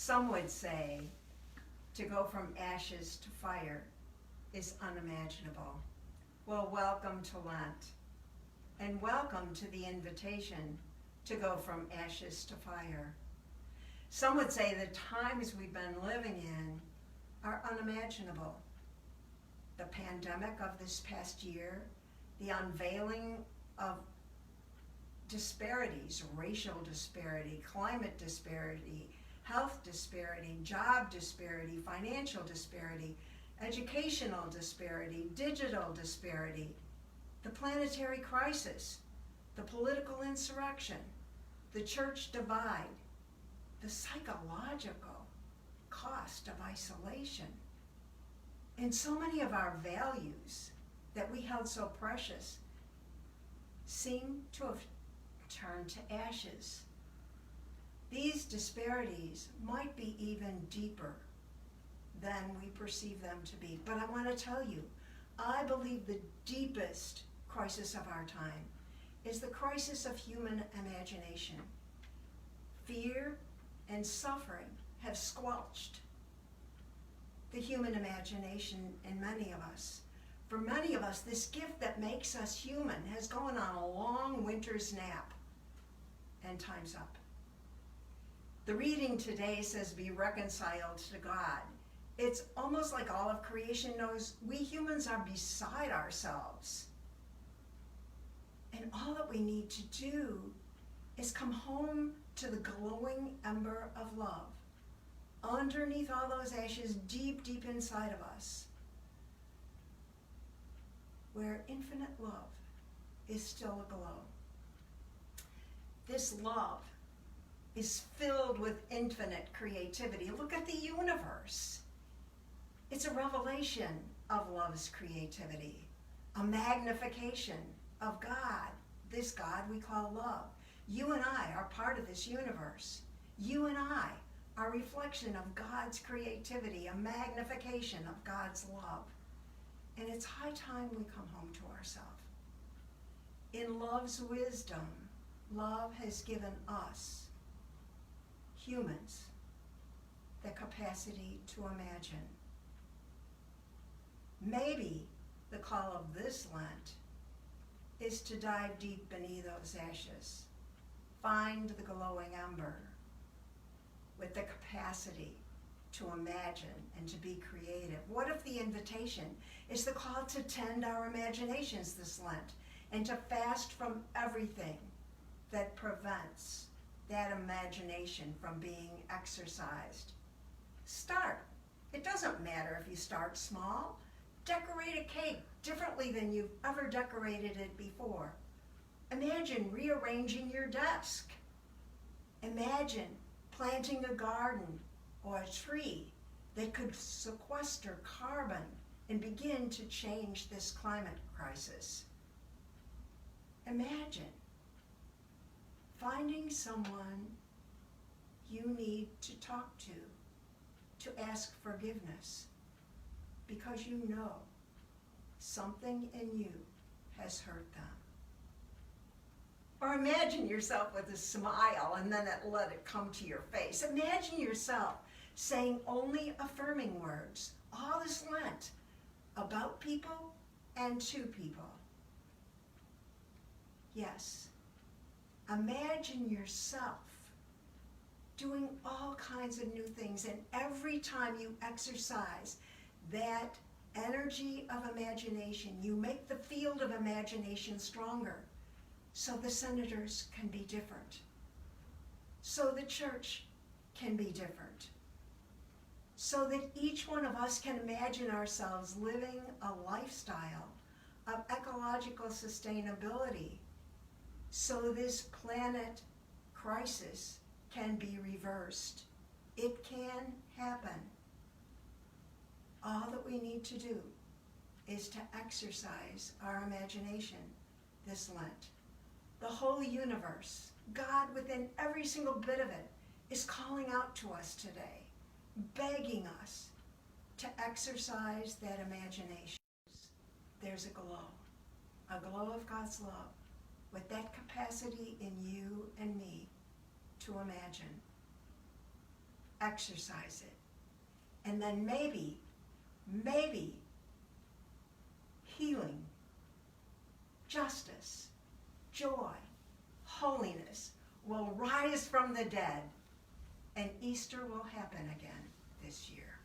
Some would say to go from ashes to fire is unimaginable. Well, welcome to Lent, and welcome to the invitation to go from ashes to fire. Some would say the times we've been living in are unimaginable. The pandemic of this past year, the unveiling of disparities, racial disparity, climate disparity, health disparity, job disparity, financial disparity, educational disparity, digital disparity, the planetary crisis, the political insurrection, the church divide, the psychological cost of isolation, and so many of our values that we held so precious seem to have turned to ashes. These disparities might be even deeper than we perceive them to be. But I want to tell you, I believe the deepest crisis of our time is the crisis of human imagination. Fear and suffering have squelched the human imagination in many of us. For many of us, this gift that makes us human has gone on a long winter's nap, and time's up. The reading today says, be reconciled to God. It's almost like all of creation knows we humans are beside ourselves. And all that we need to do is come home to the glowing ember of love, underneath all those ashes, deep, deep inside of us, where infinite love is still aglow. This love is filled with infinite creativity. Look at the universe. It's a revelation of love's creativity, a magnification of God, this God we call love. You and I are part of this universe. You and I are a reflection of God's creativity, a magnification of God's love. And it's high time we come home to ourselves. In love's wisdom, love has given us, humans, the capacity to imagine. Maybe the call of this Lent is to dive deep beneath those ashes, find the glowing ember with the capacity to imagine and to be creative. What if the invitation is the call to tend our imaginations this Lent and to fast from everything that prevents that imagination from being exercised? Start. It doesn't matter if you start small. Decorate a cake differently than you've ever decorated it before. Imagine rearranging your desk. Imagine planting a garden or a tree that could sequester carbon and begin to change this climate crisis. Imagine finding someone you need to talk to ask forgiveness, because you know something in you has hurt them. Or imagine yourself with a smile and then let it come to your face. Imagine yourself saying only affirming words all this Lent about people and to people. Yes, imagine yourself doing all kinds of new things, and every time you exercise that energy of imagination, you make the field of imagination stronger, so the senators can be different, so the church can be different, so that each one of us can imagine ourselves living a lifestyle of ecological sustainability, so this planet crisis can be reversed. It can happen. All that we need to do is to exercise our imagination this Lent. The whole universe, God within every single bit of it, is calling out to us today, begging us to exercise that imagination. There's a glow of God's love, with that capacity in you and me to imagine. exercise it. And then maybe healing, justice, joy, holiness will rise from the dead, and Easter will happen again this year.